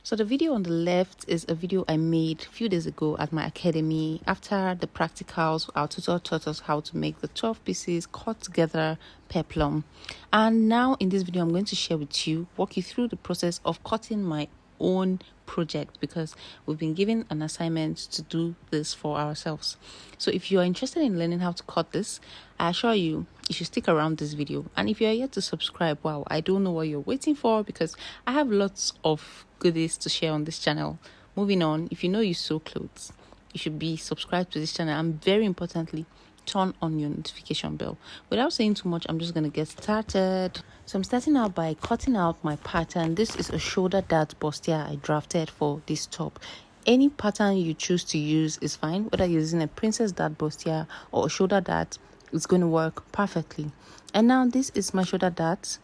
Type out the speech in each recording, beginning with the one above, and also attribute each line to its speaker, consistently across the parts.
Speaker 1: So the video on the left is a video I made a few days ago at my academy. After the practicals, our tutor taught us how to make the 12 pieces cut together peplum. And now in this video, I'm going to share with you, walk you through the process of cutting my own project, because we've been given an assignment to do this for ourselves. So if you are interested in learning how to cut this, I assure you should stick around this video. And if you are yet to subscribe, wow, I don't know what you're waiting for, because I have lots of goodies to share on this channel. Moving on, if you know you sew clothes, you should be subscribed to this channel, and very importantly, turn on your notification bell. Without saying too much, I'm just gonna get started. So I'm starting out by cutting out my pattern. This is a shoulder dart bustier I drafted for this top. Any pattern you choose to use is fine, whether you're using a princess dart bustier or a shoulder dart, it's going to work perfectly. And now this is my shoulder dart,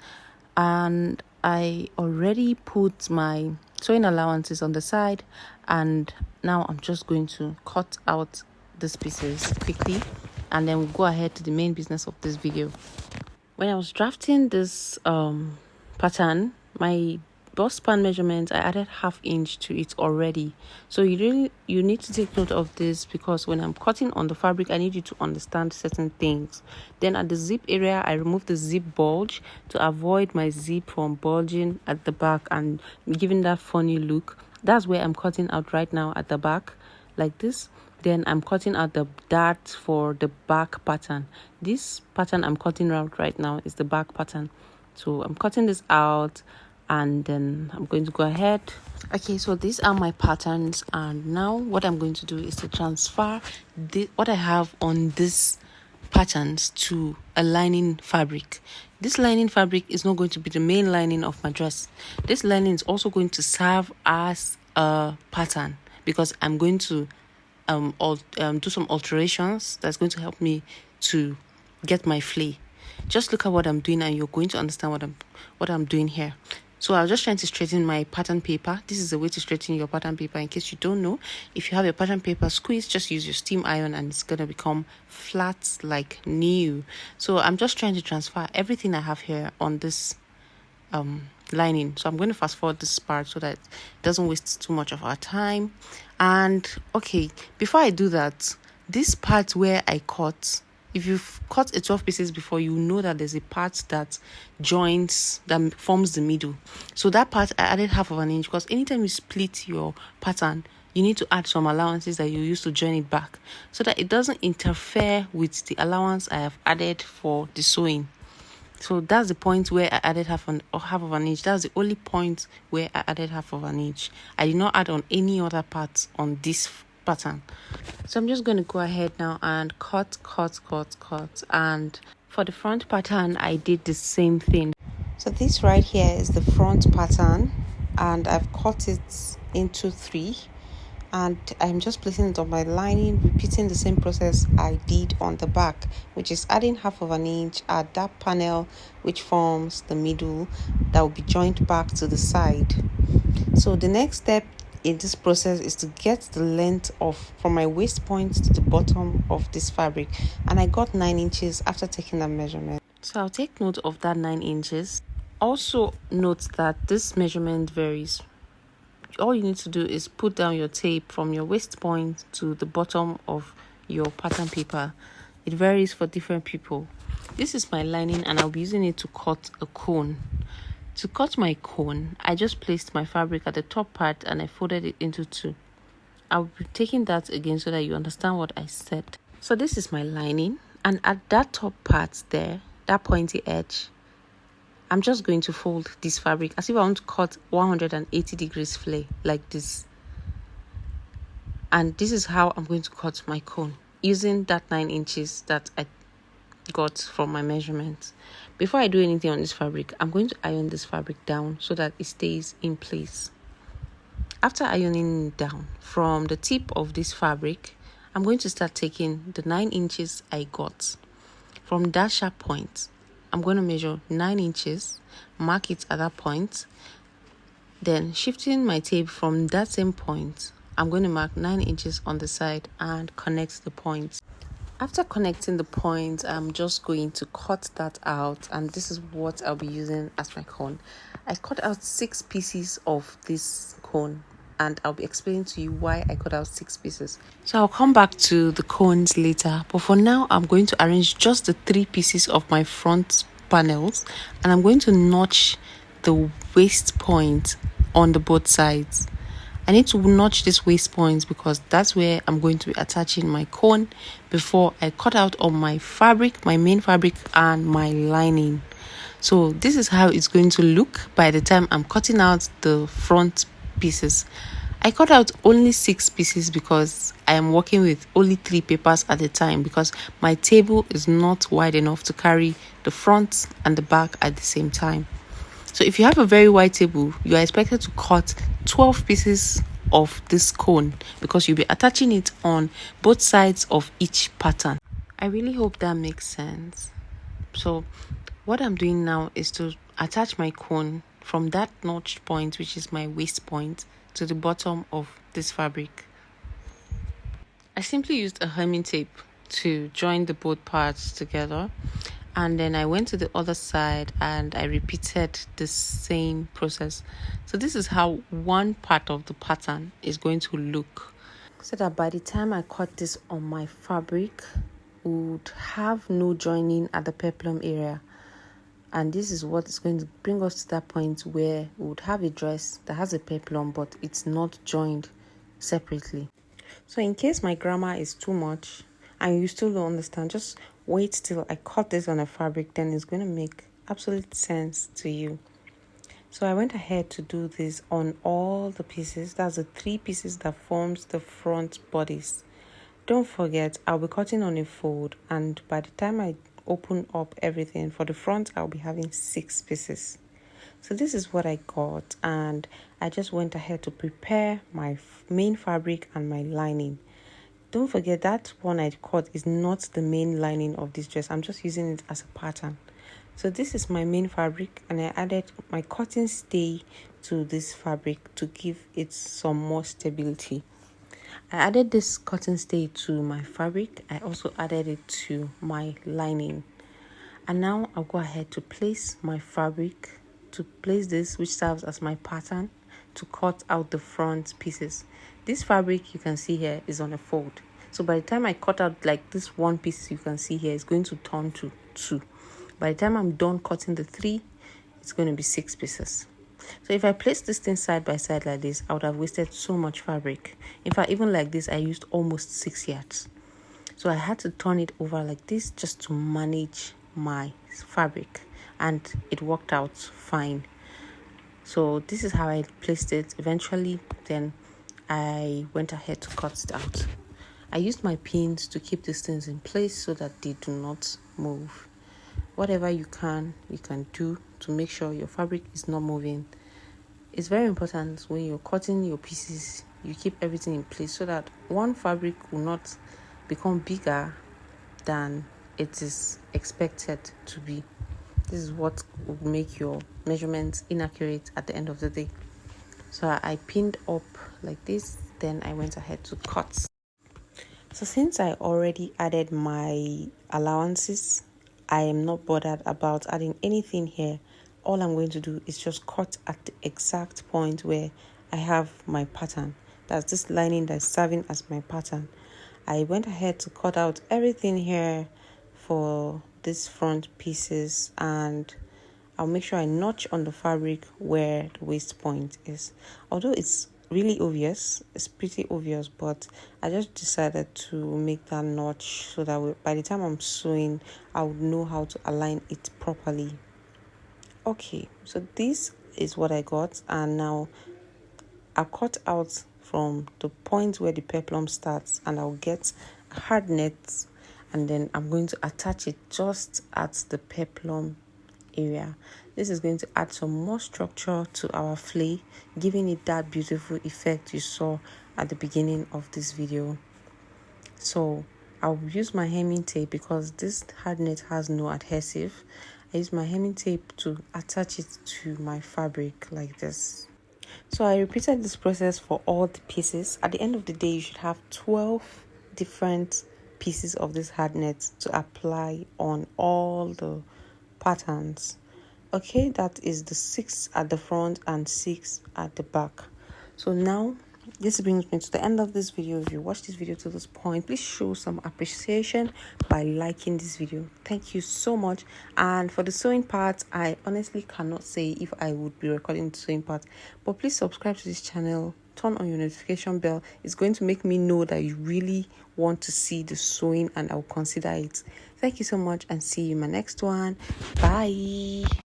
Speaker 1: and I already put my sewing allowances on the side, and now I'm just going to cut out these pieces quickly, and then we'll go ahead to the main business of this video. When I was drafting this pattern, my bust span measurement, I added 1/2 inch to it already. So you need to take note of this, because when I'm cutting on the fabric, I need you to understand certain things. Then at the zip area, I removed the zip bulge to avoid my zip from bulging at the back and giving that funny look. That's where I'm cutting out right now, at the back, like this. Then I'm cutting out the dart for the back pattern. This pattern I'm cutting out right now is the back pattern. So I'm cutting this out, and then I'm going to go ahead. Okay, so these are my patterns, and now what I'm going to do is to transfer what I have on these patterns to a lining fabric. This lining fabric is not going to be the main lining of my dress. This lining is also going to serve as a pattern, because I'm going to do some alterations that's going to help me to get my flay. Just look at what I'm doing, and you're going to understand what I'm doing here. So I was just trying to straighten my pattern paper. This is the way to straighten your pattern paper. In case you don't know, if you have your pattern paper squeeze, just use your steam iron and it's going to become flat like new. So I'm just trying to transfer everything I have here on this lining. So I'm going to fast forward this part so that it doesn't waste too much of our time. And okay, before I do that, this part where I cut, if you've cut a 12 pieces before, you know that there's a part that joins, that forms the middle. So that part I added 1/2 inch, because anytime you split your pattern, you need to add some allowances that you use to join it back, so that it doesn't interfere with the allowance I have added for the sewing. So that's the point where I added 1/2 inch. That's the only point where I added 1/2 inch. I did not add on any other parts on this pattern. So I'm just going to go ahead now and cut. And for the front pattern, I did the same thing. So this right here is the front pattern, and I've cut it into 3, and I'm just placing it on my lining, repeating the same process I did on the back, which is adding 1/2 inch at that panel which forms the middle that will be joined back to the side. So the next step in this process is to get the length of from my waist point to the bottom of this fabric, and I got 9 inches after taking that measurement. So I'll take note of that 9 inches. Also note that this measurement varies. All you need to do is put down your tape from your waist point to the bottom of your pattern paper. It varies for different people. This is my lining, and I'll be using it to cut a cone. To cut my cone, I just placed my fabric at the top part and I folded it into 2. I'll be taking that again so that you understand what I said. So this is my lining, and at that top part there, that pointy edge, I'm just going to fold this fabric as if I want to cut 180 degrees flay like this. And this is how I'm going to cut my cone, using that 9 inches that I got from my measurements. Before I do anything on this fabric, I'm going to iron this fabric down so that it stays in place. After ironing it down, from the tip of this fabric, I'm going to start taking the 9 inches I got. From that sharp point, I'm going to measure 9 inches, mark it at that point, then shifting my tape from that same point, I'm going to mark 9 inches on the side and connect the points. After connecting the point, I'm just going to cut that out, and this is what I'll be using as my cone. I cut out 6 pieces of this cone, and I'll be explaining to you why I cut out 6 pieces. So I'll come back to the cones later, but for now I'm going to arrange just the 3 pieces of my front panels, and I'm going to notch the waist point on the both sides. I need to notch this waist points because that's where I'm going to be attaching my cone before I cut out on my fabric, my main fabric, and my lining. So this is how it's going to look by the time I'm cutting out the front pieces. I cut out only 6 pieces because I am working with only 3 papers at a time, because my table is not wide enough to carry the front and the back at the same time. So if you have a very wide table, you are expected to cut 12 pieces of this cone because you'll be attaching it on both sides of each pattern. I really hope that makes sense. So what I'm doing now is to attach my cone from that notched point, which is my waist point, to the bottom of this fabric. I simply used a hemming tape to join the both parts together, and then I went to the other side and I repeated the same process. So this is how one part of the pattern is going to look, so that by the time I cut this on my fabric, we would have no joining at the peplum area. And this is what is going to bring us to that point where we would have a dress that has a peplum but it's not joined separately. So in case my grammar is too much and you still don't understand, just wait till I cut this on a fabric, then it's going to make absolute sense to you. So I went ahead to do this on all the pieces. That's the 3 pieces that forms the front bodies. Don't forget, I'll be cutting on a fold, and by the time I open up everything for the front, I'll be having 6 pieces. So this is what I got, and I just went ahead to prepare my main fabric and my lining. Don't forget that one I cut is not the main lining of this dress. I'm just using it as a pattern. So this is my main fabric, and I added my cotton stay to this fabric to give it some more stability. I added this cotton stay to my fabric. I also added it to my lining. And now I'll go ahead to place my fabric, to place this, which serves as my pattern, to cut out the front pieces. This fabric you can see here is on a fold. So by the time I cut out like this one piece you can see here, is going to turn to 2. By the time I'm done cutting the 3, it's going to be 6 pieces. So if I place this thing side by side like this, I would have wasted so much fabric. In fact, even like this, I used almost 6 yards. So I had to turn it over like this just to manage my fabric, and it worked out fine. So this is how I placed it. Eventually, then I went ahead to cut it out. I used my pins to keep these things in place so that they do not move. Whatever you can do to make sure your fabric is not moving. It's very important when you're cutting your pieces, you keep everything in place so that one fabric will not become bigger than it is expected to be. This is what will make your measurements inaccurate at the end of the day. So I pinned up like this, then I went ahead to cut. So since I already added my allowances, I am not bothered about adding anything here. All I'm going to do is just cut at the exact point where I have my pattern. That's this lining that's serving as my pattern. I went ahead to cut out everything here for these front pieces, and I'll make sure I notch on the fabric where the waist point is. Although it's really obvious, it's pretty obvious, but I just decided to make that notch so that by the time I'm sewing, I would know how to align it properly. Okay, so this is what I got, and now I'll cut out from the point where the peplum starts, and I'll get a hard net, and then I'm going to attach it just at the peplum area. This is going to add some more structure to our flay, giving it that beautiful effect you saw at the beginning of this video. So I'll use my hemming tape because this hard net has no adhesive. I use my hemming tape to attach it to my fabric like this. So I repeated this process for all the pieces. At the end of the day, you should have 12 different pieces of this hard net to apply on all the patterns. Okay, that is the 6 at the front and 6 at the back. So now this brings me to the end of this video. If you watched this video to this point, please show some appreciation by liking this video. Thank you so much. And for the sewing part, I honestly cannot say if I would be recording the sewing part, but please subscribe to this channel, turn on your notification bell. It's going to make me know that you really want to see the sewing, and I'll consider it. Thank you so much, and see you in my next one. Bye.